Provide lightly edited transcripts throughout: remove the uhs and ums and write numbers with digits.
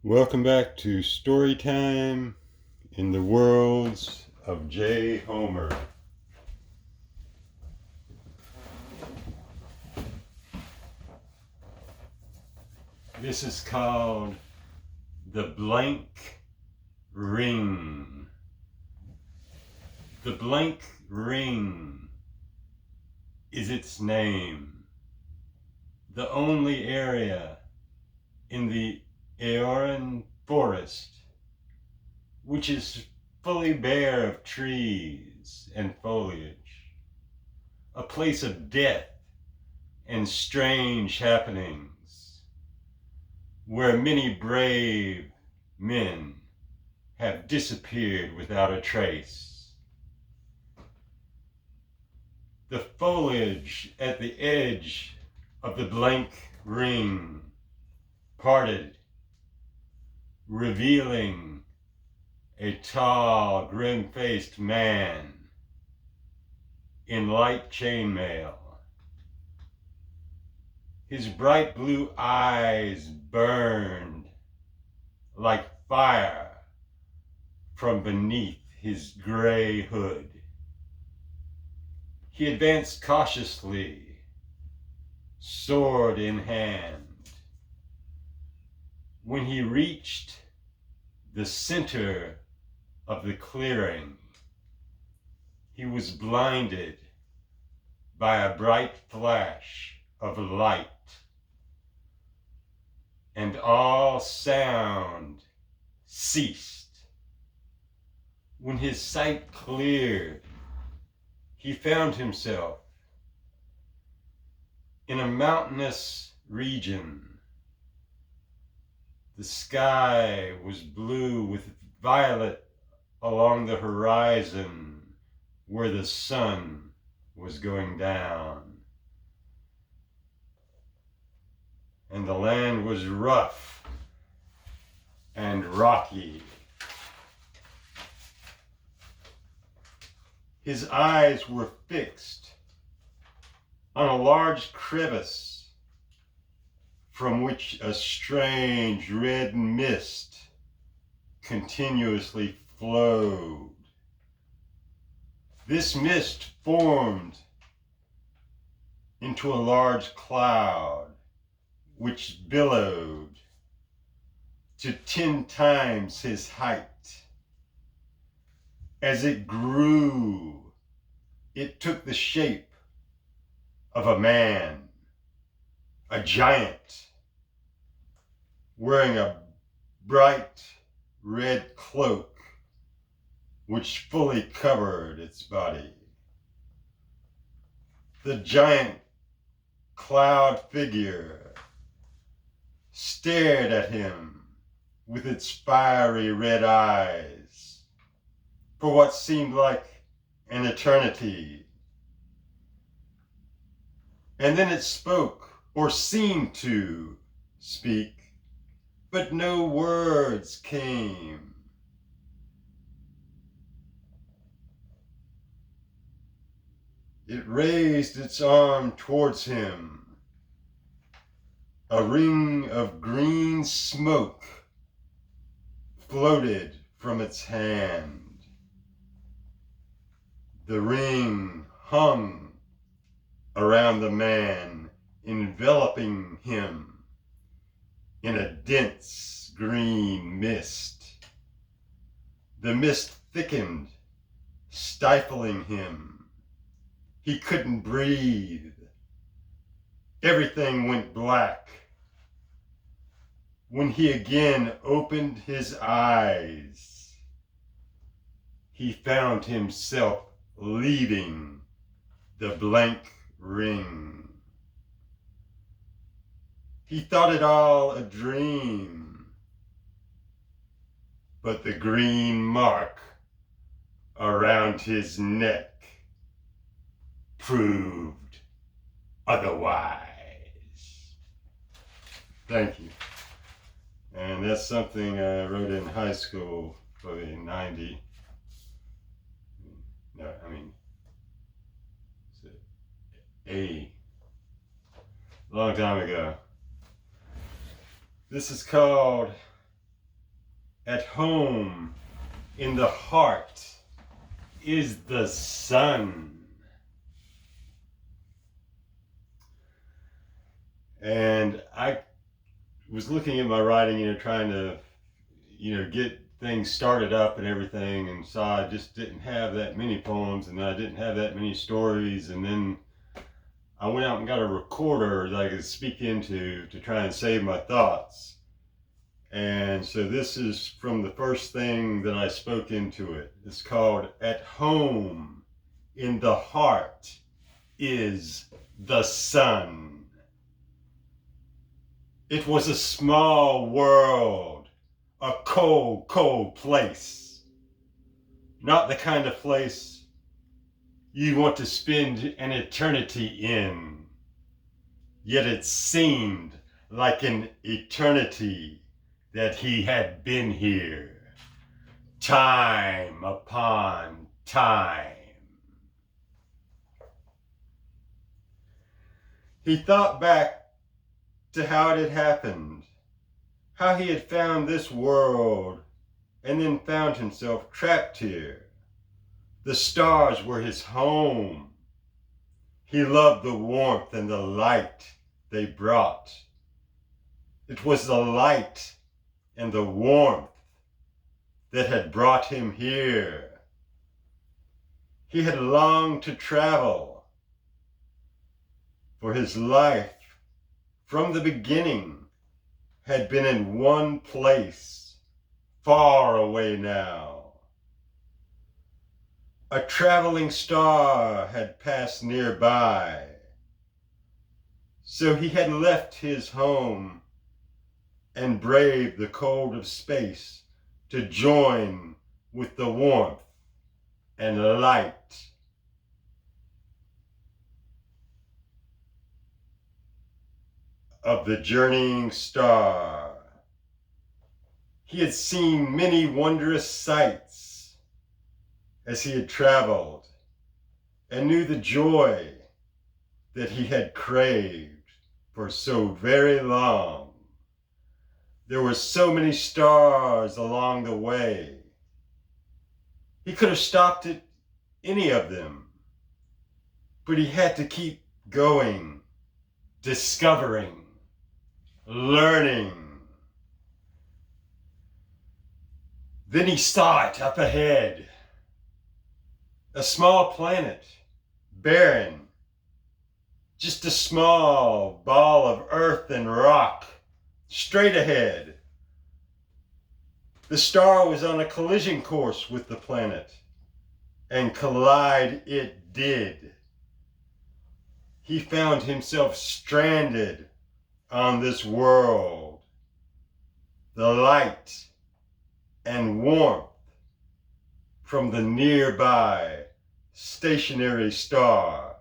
Welcome back to Story Time in the Worlds of J. Homer. This is called The Blank Ring. The Blank Ring is its name. The only area in the Eorin Forest which is fully bare of trees and foliage, a place of death and strange happenings, where many brave men have disappeared without a trace. The foliage at the edge of the blank ring parted, revealing a tall, grim-faced man in light chainmail. His bright blue eyes burned like fire from beneath his gray hood. He advanced cautiously, sword in hand. When he reached the center of the clearing, he was blinded by a bright flash of light, and all sound ceased. When his sight cleared, he found himself in a mountainous region. The sky was blue with violet along the horizon where the sun was going down. And the land was rough and rocky. His eyes were fixed on a large crevice from which a strange red mist continuously flowed. This mist formed into a large cloud which billowed to 10 times his height. As it grew, it took the shape of a man, a giant, wearing a bright red cloak which fully covered its body. The giant cloud figure stared at him with its fiery red eyes for what seemed like an eternity. And then it spoke, or seemed to speak, but no words came. It raised its arm towards him. A ring of green smoke floated from its hand. The ring hung around the man, enveloping him in a dense green mist. The mist thickened, stifling him. He couldn't breathe. Everything went black. When he again opened his eyes, he found himself leaving the blank ring. He thought it all a dream, but the green mark around his neck proved otherwise. Thank you. And that's something I wrote in high school, probably in 90. No, I mean, a long time ago. This is called at home in the heart is the sun. And I was looking at my writing, trying to, get things started up and everything, and saw I just didn't have that many poems, and I didn't have that many stories, and then I went out and got a recorder that I could speak into to try and save my thoughts. And so this is from the first thing that I spoke into it. It's called At Home in the Heart is the Sun. It was a small world, a cold, cold place. Not the kind of place you want to spend an eternity in. Yet it seemed like an eternity that he had been here, time upon time. He thought back to how it had happened, how he had found this world and then found himself trapped here. The stars were his home. He loved the warmth and the light they brought. It was the light and the warmth that had brought him here. He had longed to travel, for his life from the beginning had been in one place, far away now. A traveling star had passed nearby, so he had left his home and braved the cold of space to join with the warmth and light of the journeying star. He had seen many wondrous sights as he had traveled, and knew the joy that he had craved for so very long. There were so many stars along the way. He could have stopped at any of them, but he had to keep going, discovering, learning. Then he saw it up ahead. A small planet, barren, just a small ball of earth and rock, straight ahead. The star was on a collision course with the planet, and collide it did. He found himself stranded on this world. The light and warmth from the nearby stationary star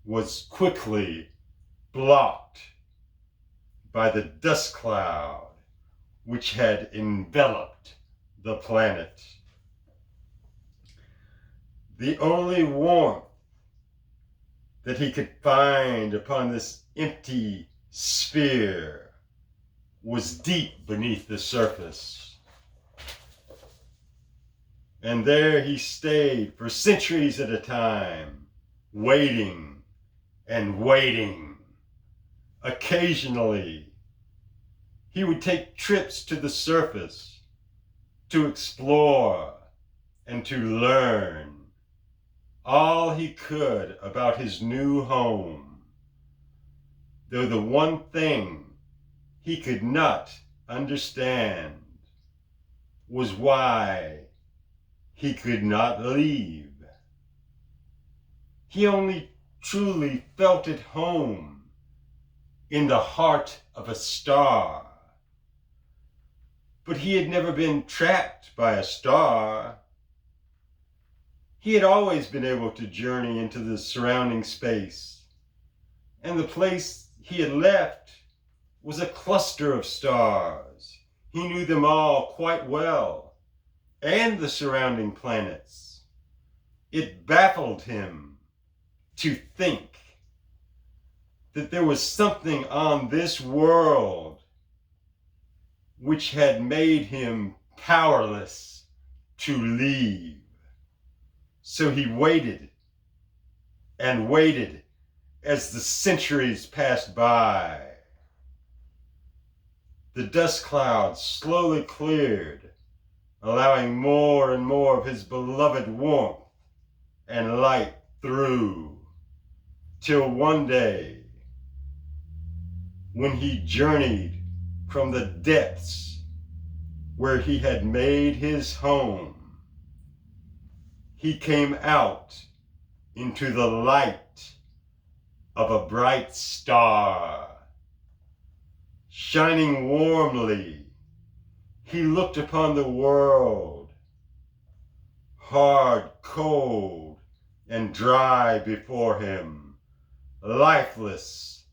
was quickly blocked by the dust cloud which had enveloped the planet. The only warmth that he could find upon this empty sphere was deep beneath the surface. And there he stayed for centuries at a time, waiting and waiting. Occasionally, he would take trips to the surface to explore and to learn all he could about his new home, though the one thing he could not understand was why he could not leave. He only truly felt at home in the heart of a star. But he had never been trapped by a star. He had always been able to journey into the surrounding space, and the place he had left was a cluster of stars. He knew them all quite well, and the surrounding planets. It baffled him to think that there was something on this world which had made him powerless to leave. So he waited and waited as the centuries passed by. The dust clouds slowly cleared, allowing more and more of his beloved warmth and light through, till one day, when he journeyed from the depths where he had made his home, he came out into the light of a bright star. Shining warmly, he looked upon the world, hard, cold, and dry before him, lifeless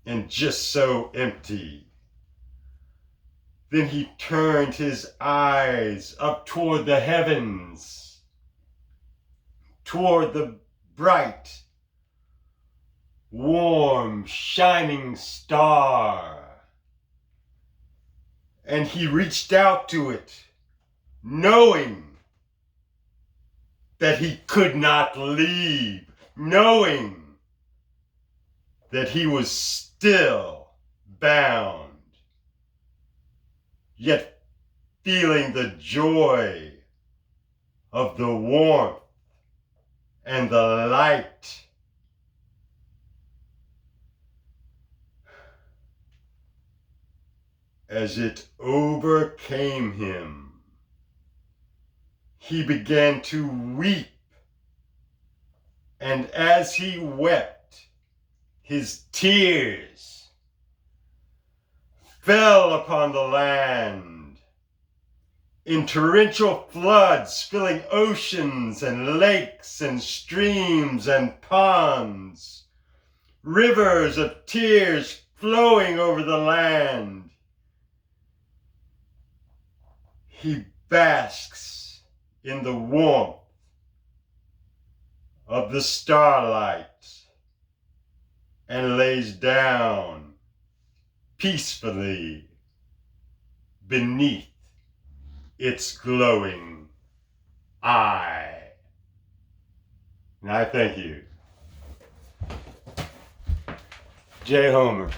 and just so empty. Then he turned his eyes up toward the heavens, toward the bright, warm, shining star. And he reached out to it, knowing that he could not leave, knowing that he was still bound, yet feeling the joy of the warmth and the light. As it overcame him, he began to weep, and as he wept, his tears fell upon the land in torrential floods, filling oceans and lakes and streams and ponds, rivers of tears flowing over the land. He basks in the warmth of the starlight and lays down peacefully beneath its glowing eye. And I thank you. J. Homer.